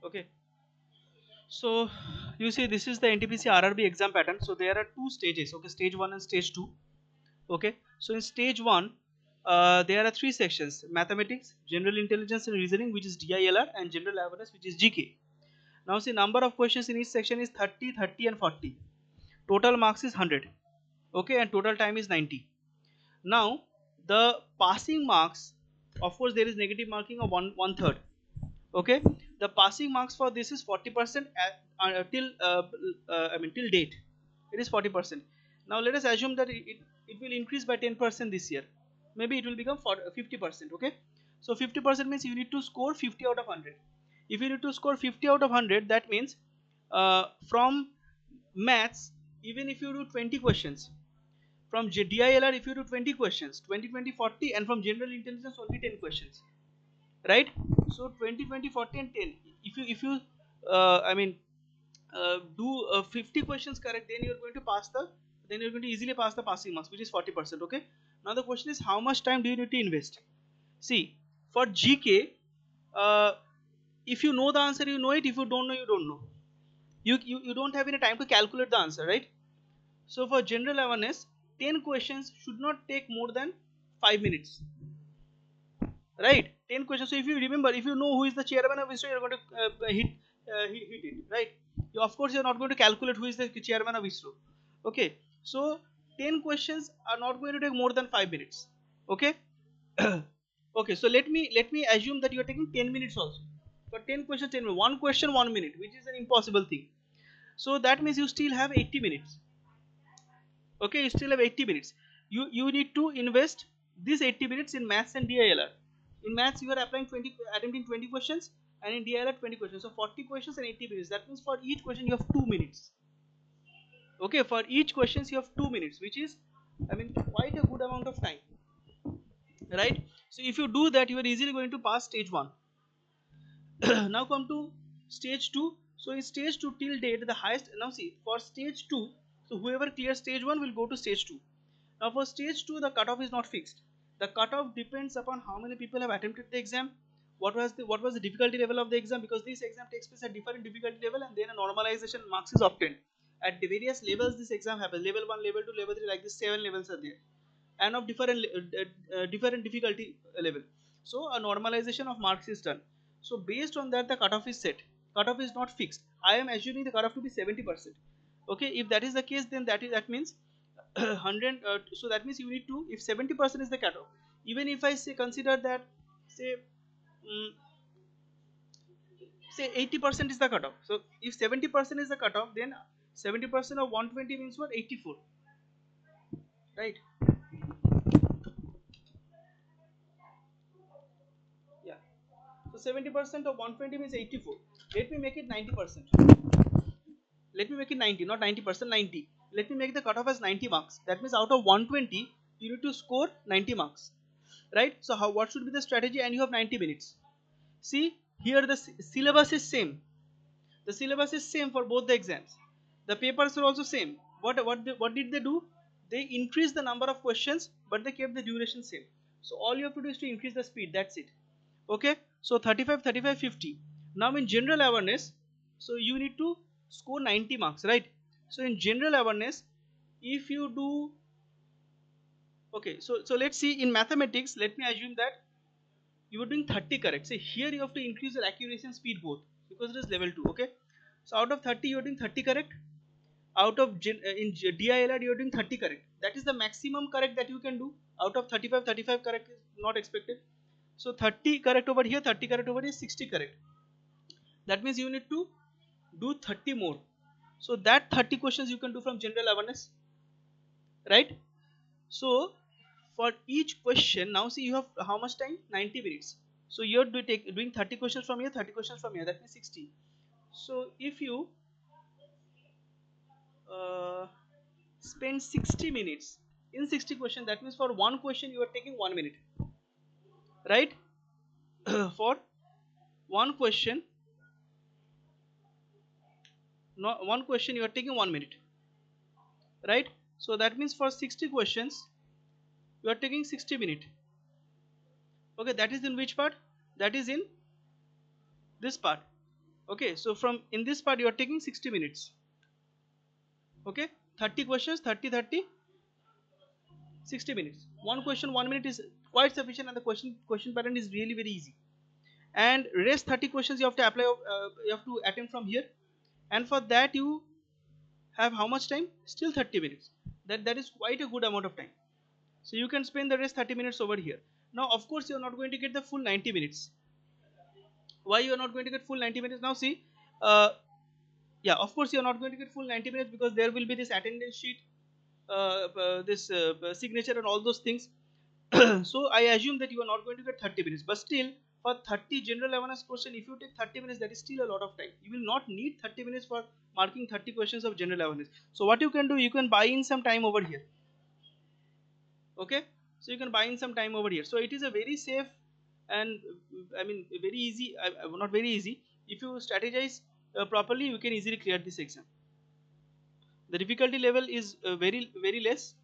Okay, so you see this is the NTPC RRB exam pattern. So there are two stages. Okay, stage 1 and stage 2. Okay, so in stage 1 there are three sections: mathematics, general intelligence and reasoning, which is DILR, and general awareness, which is GK. Now see, number of questions in each section is 30, 30 and 40. Total marks is 100. Okay, and total time is 90. Now the passing marks, of course there is negative marking of one third. Okay, the passing marks for this is 40% till till date. It is 40%. Now let us assume that it will increase by 10% this year. Maybe it will become 50%. Okay, so 50% means you need to score 50 out of 100. If you need to score 50 out of 100, that means from maths, even if you do 20 questions, from DILR if you do 20 questions, 20 20 40, and from general intelligence only 10 questions, right? So 20 20 40 and 10, if you do 50 questions correct, then you're going to pass the, then you're going to easily pass the passing marks, which is 40%. Okay, now the question is, how much time do you need to invest? See, for GK, uh, if you know the answer, you know it. If you don't know, you don't know. You don't have any time to calculate the answer, right? So for general awareness, 10 questions should not take more than 5 minutes, right? 10 questions. So if you remember, if you know who is the chairman of ISRO, you're going to hit it, right? Of course you're not going to calculate who is the chairman of ISRO. Okay, so 10 questions are not going to take more than 5 minutes. Okay. Okay, so let me assume that you are taking 10 minutes also. For 10 questions, 10 minutes, one question 1 minute, which is an impossible thing. So that means you still have 80 minutes. Okay, you still have 80 minutes. You need to invest these 80 minutes in maths and DILR. In maths you are applying 20, attempting 20 questions, and in DILR 20 questions, so 40 questions and 80 minutes. That means for each question you have 2 minutes. Okay, for each questions you have 2 minutes, which is, quite a good amount of time, right? So if you do that, you are easily going to pass stage 1. Now come to stage 2. So in stage 2 till date, the highest, now see, for stage 2, so whoever clears stage 1 will go to stage 2. Now for stage 2, the cutoff is not fixed. The cutoff depends upon how many people have attempted the exam, what was the difficulty level of the exam, because this exam takes place at different difficulty level, and then a normalization marks is obtained. At the various levels this exam happens, level 1, level 2, level 3, like this 7 levels are there, and of different difficulty level. So a normalization of marks is done. So based on that, the cutoff is set. Cutoff is not fixed. I am assuming the cutoff to be 70%. Okay, if that is the case, then that means 100. So that means you need to, if 70% is the cutoff, even if I say, consider that, say mm, say 80% is the cutoff. So if 70% is the cutoff, then 70% of 120 means what? 84, right? Yeah. So 70% of 120 means 84. Let me make it 90%. Let me make it 90, not 90%, 90. Let me make the cutoff as 90 marks. That means out of 120, you need to score 90 marks, right? So what should be the strategy? And you have 90 minutes. See, here the syllabus is same. The syllabus is same for both the exams. The papers are also same. What did they do? They increased the number of questions, but they kept the duration same. So all you have to do is to increase the speed. That's it. Okay. So 35, 35, 50. Now in general awareness, so you need to score 90 marks, right? So in general awareness, if you do, okay, so let's see, in mathematics, let me assume that you are doing 30 correct. Say here you have to increase your accuracy and speed both, because it is level 2. Okay, so out of 30 you are doing 30 correct. Out of DILR you are doing 30 correct. That is the maximum correct that you can do. Out of 35, 35 correct is not expected. So 30 correct over here, 30 correct over here, 60 correct. That means you need to do 30 more. So that 30 questions you can do from general awareness, right? So for each question, now see, you have how much time? 90 minutes. So you're doing 30 questions from here, 30 questions from here, that means 60. So if you uh, spend 60 minutes in 60 questions, that means for one question you are taking 1 minute, right? For one question, no, one question you are taking 1 minute, right? So that means for 60 questions you are taking 60 minutes. Okay, that is in which part? That is in this part. Okay, so from in this part you are taking 60 minutes. Okay, 30 questions, 30 30, 60 minutes. One question 1 minute is quite sufficient, and the question pattern is really very easy. And rest 30 questions you have to apply, you have to attempt from here, and for that you have how much time? Still 30 minutes. That is quite a good amount of time. So you can spend the rest 30 minutes over here. Now of course you are not going to get the full 90 minutes. Why you are not going to get full 90 minutes? Now see, uh, yeah, of course you are not going to get full 90 minutes because there will be this attendance sheet, this signature and all those things. So I assume that you are not going to get 30 minutes, but still for 30 general awareness question, if you take 30 minutes, that is still a lot of time. You will not need 30 minutes for marking 30 questions of general awareness. So what you can do, you can buy in some time over here. Okay, so you can buy in some time over here. So it is a very safe and I mean very easy, not very easy. If you strategize properly, you can easily clear this exam. The difficulty level is very less,